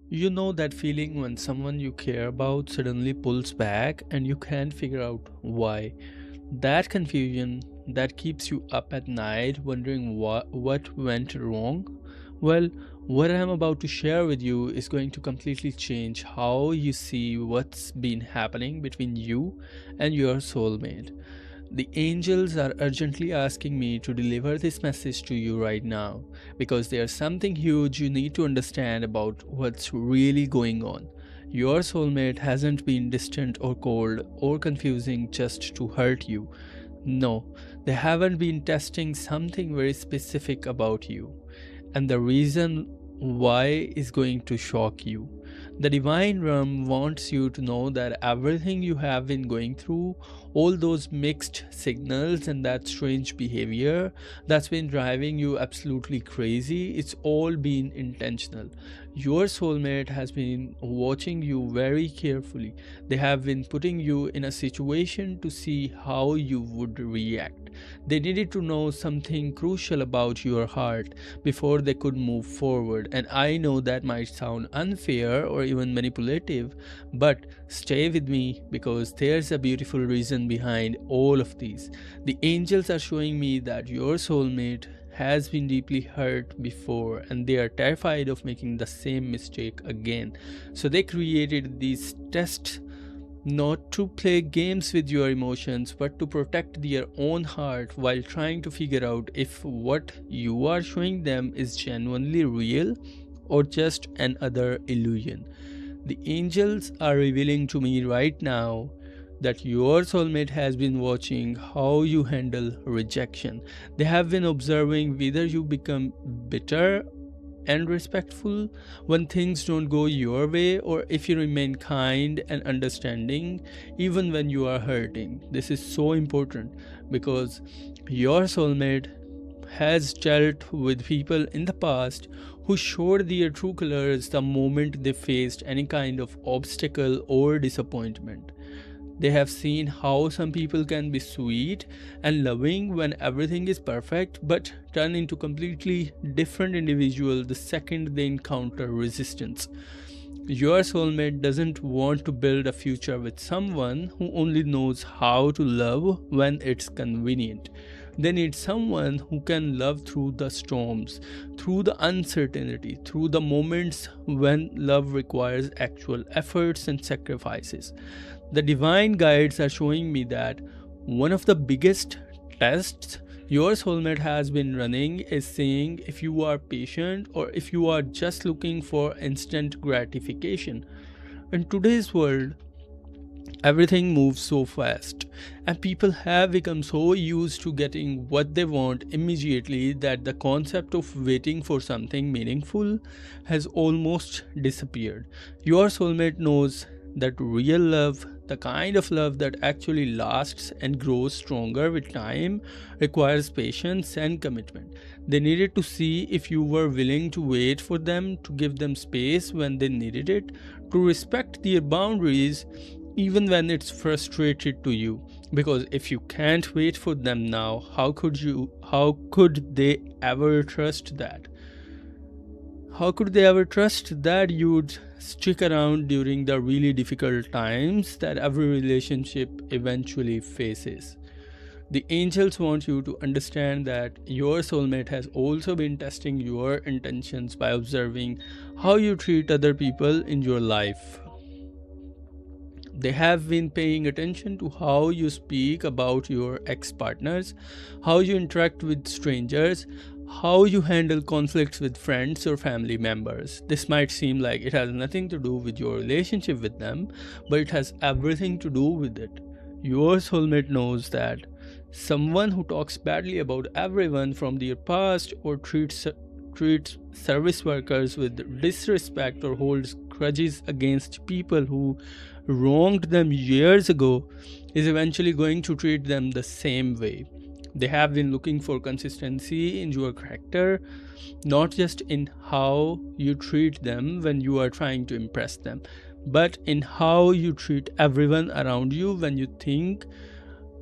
You know that feeling when someone you care about suddenly pulls back and you can't figure out why. That confusion that keeps you up at night wondering what went wrong. Well, what I'm about to share with you is going to completely change how you see what's been happening between you and your soulmate. The angels are urgently asking me to deliver this message to you right now because there's something huge you need to understand about what's really going on. Your soulmate hasn't been distant or cold or confusing just to hurt you. No, they haven't been testing something very specific about you. And the reason why is going to shock you. The divine realm wants you to know that everything you have been going through, all those mixed signals and that strange behavior that's been driving you absolutely crazy, it's all been intentional. Your soulmate has been watching you very carefully. They have been putting you in a situation to see how you would react. They needed to know something crucial about your heart before they could move forward. And I know that might sound unfair or even manipulative, but stay with me because there's a beautiful reason behind all of these. The angels are showing me that your soulmate has been deeply hurt before and they are terrified of making the same mistake again. So they created these tests not to play games with your emotions but to protect their own heart while trying to figure out if what you are showing them is genuinely real or just another illusion. The angels are revealing to me right now that your soulmate has been watching how you handle rejection. They have been observing whether you become bitter and respectful when things don't go your way, or if you remain kind and understanding even when you are hurting. This is so important because your soulmate has dealt with people in the past who showed their true colors the moment they faced any kind of obstacle or disappointment. They have seen how some people can be sweet and loving when everything is perfect, but turn into completely different individuals the second they encounter resistance. Your soulmate doesn't want to build a future with someone who only knows how to love when it's convenient. They need someone who can love through the storms, through the uncertainty, through the moments when love requires actual efforts and sacrifices. The divine guides are showing me that one of the biggest tests your soulmate has been running is seeing if you are patient or if you are just looking for instant gratification. In today's world, everything moves so fast, and people have become so used to getting what they want immediately that the concept of waiting for something meaningful has almost disappeared. Your soulmate knows that real love, the kind of love that actually lasts and grows stronger with time, requires patience and commitment. They needed to see if you were willing to wait for them, to give them space when they needed it, to respect their boundaries even when it's frustrated to you. Because if you can't wait for them now, how could they ever trust that? How could they ever trust that you'd stick around during the really difficult times that every relationship eventually faces? The angels want you to understand that your soulmate has also been testing your intentions by observing how you treat other people in your life. They have been paying attention to how you speak about your ex partners, how you interact with strangers, how you handle conflicts with friends or family members. This might seem like it has nothing to do with your relationship with them, but it has everything to do with it. Your soulmate knows that someone who talks badly about everyone from their past or treats service workers with disrespect or holds grudges against people who wronged them years ago is eventually going to treat them the same way. They have been looking for consistency in your character, not just in how you treat them when you are trying to impress them, but in how you treat everyone around you when you think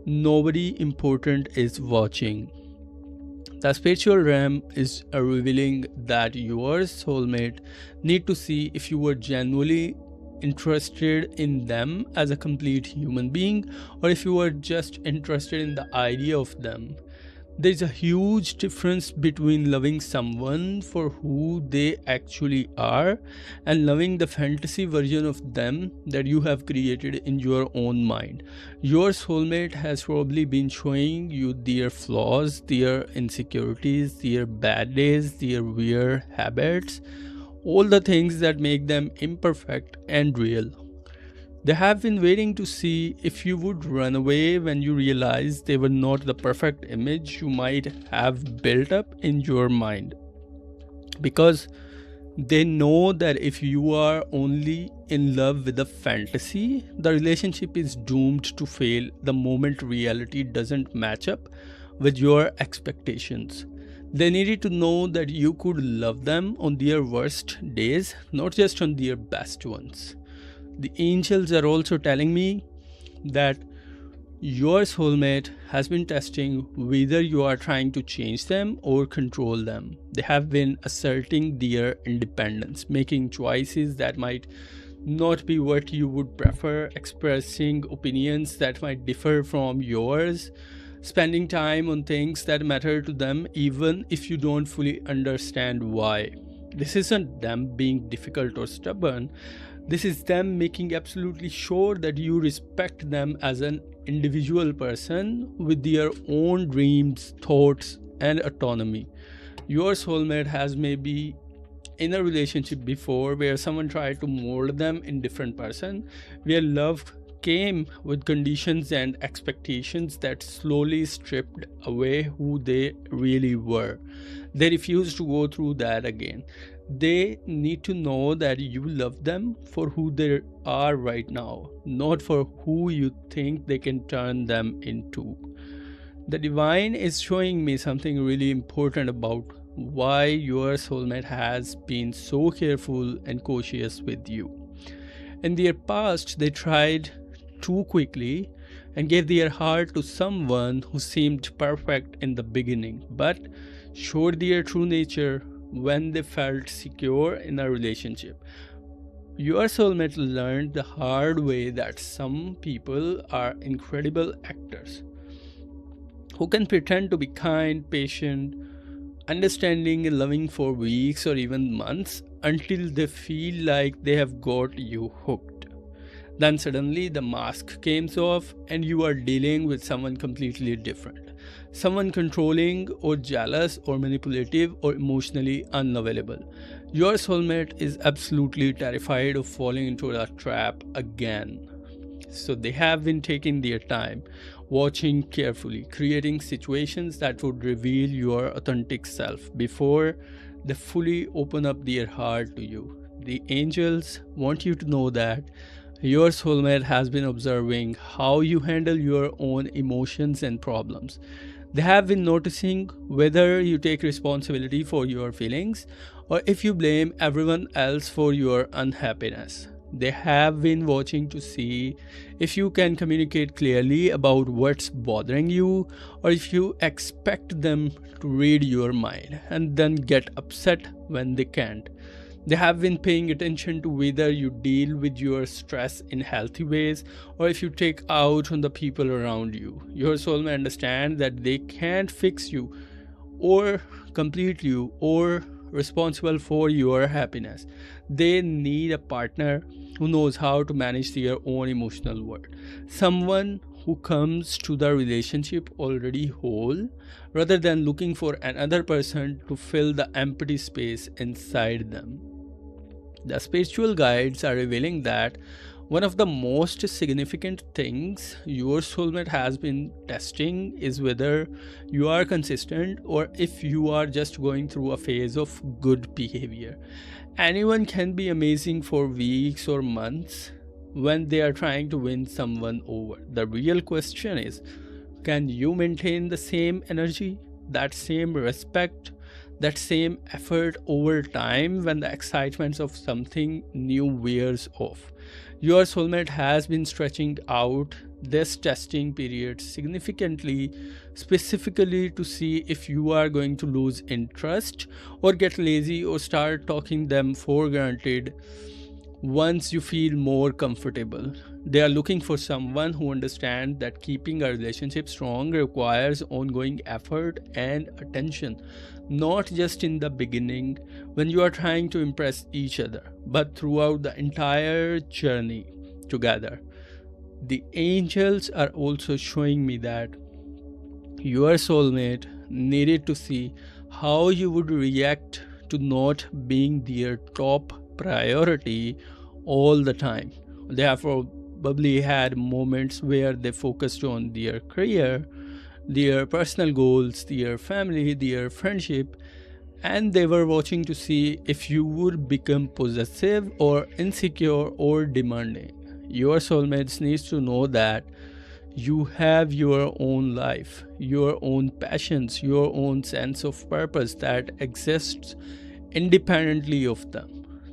nobody important is watching. The spiritual realm is revealing that your soulmate need to see if you were genuinely interested in them as a complete human being, or if you were just interested in the idea of them. There's a huge difference between loving someone for who they actually are and loving the fantasy version of them that you have created in your own mind. Your soulmate has probably been showing you their flaws, their insecurities, their bad days, their weird habits, all the things that make them imperfect and real. They have been waiting to see if you would run away when you realized they were not the perfect image you might have built up in your mind. Because they know that if you are only in love with a fantasy, the relationship is doomed to fail the moment reality doesn't match up with your expectations. They needed to know that you could love them on their worst days, not just on their best ones. The angels are also telling me that your soulmate has been testing whether you are trying to change them or control them. They have been asserting their independence, making choices that might not be what you would prefer, expressing opinions that might differ from yours, spending time on things that matter to them even if you don't fully understand why. This isn't them being difficult or stubborn. This is them making absolutely sure that you respect them as an individual person with their own dreams, thoughts, and autonomy. Your soulmate has maybe in a relationship before where someone tried to mold them in different person, where love came with conditions and expectations that slowly stripped away who they really were. They refuse to go through that again. They need to know that you love them for who they are right now, not for who you think they can turn them into. The divine is showing me something really important about why your soulmate has been so careful and cautious with you. In their past, they tried too quickly and gave their heart to someone who seemed perfect in the beginning, but showed their true nature when they felt secure in a relationship. Your soulmate learned the hard way that some people are incredible actors who can pretend to be kind, patient, understanding, and loving for weeks or even months until they feel like they have got you hooked. Then suddenly the mask comes off and you are dealing with someone completely different. Someone controlling or jealous or manipulative or emotionally unavailable. Your soulmate is absolutely terrified of falling into that trap again. So they have been taking their time, watching carefully, creating situations that would reveal your authentic self before they fully open up their heart to you. The angels want you to know that your soulmate has been observing how you handle your own emotions and problems. They have been noticing whether you take responsibility for your feelings or if you blame everyone else for your unhappiness. They have been watching to see if you can communicate clearly about what's bothering you or if you expect them to read your mind and then get upset when they can't. They have been paying attention to whether you deal with your stress in healthy ways or if you take out on the people around you. Your soulmate understands that they can't fix you or complete you or responsible for your happiness. They need a partner who knows how to manage their own emotional world. Someone who comes to the relationship already whole rather than looking for another person to fill the empty space inside them. The spiritual guides are revealing that one of the most significant things your soulmate has been testing is whether you are consistent or if you are just going through a phase of good behavior. Anyone can be amazing for weeks or months when they are trying to win someone over. The real question is, can you maintain the same energy, that same respect, that same effort over time when the excitement of something new wears off. Your soulmate has been stretching out this testing period significantly, specifically to see if you are going to lose interest or get lazy or start talking them for granted once you feel more comfortable. They are looking for someone who understands that keeping a relationship strong requires ongoing effort and attention, not just in the beginning when you are trying to impress each other, but throughout the entire journey together. The angels are also showing me that your soulmate needed to see how you would react to not being their top priority all the time. They have probably had moments where they focused on their career, their personal goals, their family, their friendship, and they were watching to see if you would become possessive or insecure or demanding. Your soulmates needs to know that you have your own life, your own passions, your own sense of purpose that exists independently of them.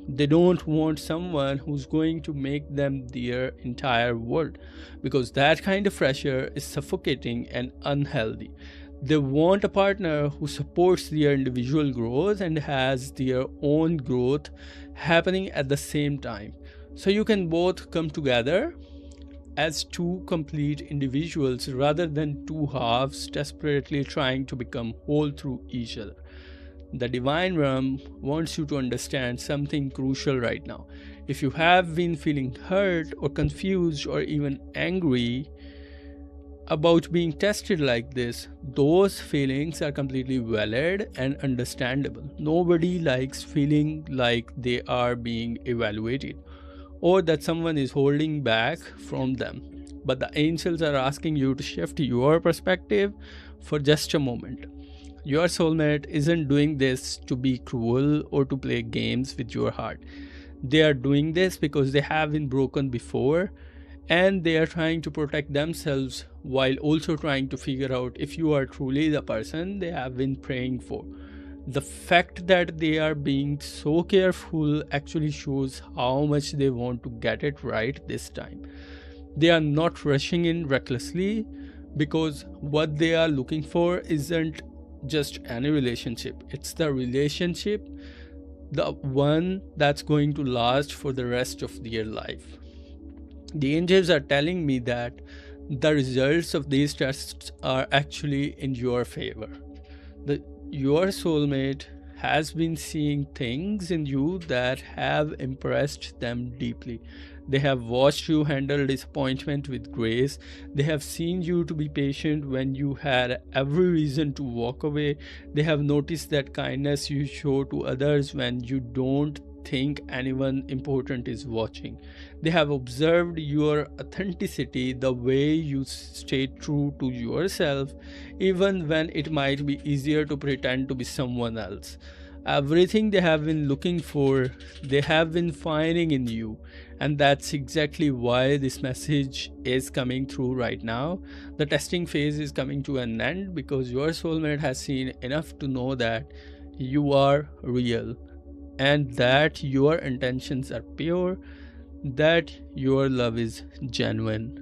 They don't want someone who's going to make them their entire world, because that kind of pressure is suffocating and unhealthy. They want a partner who supports their individual growth and has their own growth happening at the same time. So you can both come together as two complete individuals rather than two halves desperately trying to become whole through each other. The divine realm wants you to understand something crucial right now. If you have been feeling hurt or confused or even angry about being tested like this, those feelings are completely valid and understandable. Nobody likes feeling like they are being evaluated or that someone is holding back from them. But the angels are asking you to shift your perspective for just a moment. Your soulmate isn't doing this to be cruel or to play games with your heart. They are doing this because they have been broken before and they are trying to protect themselves while also trying to figure out if you are truly the person they have been praying for. The fact that they are being so careful actually shows how much they want to get it right this time. They are not rushing in recklessly because what they are looking for isn't just any relationship. It's the relationship, the one that's going to last for the rest of their life. The angels are telling me that the results of these tests are actually in your favor. Your soulmate has been seeing things in you that have impressed them deeply. They have watched you handle disappointment with grace. They have seen you to be patient when you had every reason to walk away. They have noticed that kindness you show to others when you don't think anyone important is watching. They have observed your authenticity, the way you stay true to yourself, even when it might be easier to pretend to be someone else. Everything they have been looking for, they have been finding in you. And that's exactly why this message is coming through right now. The testing phase is coming to an end because your soulmate has seen enough to know that you are real and that your intentions are pure, that your love is genuine.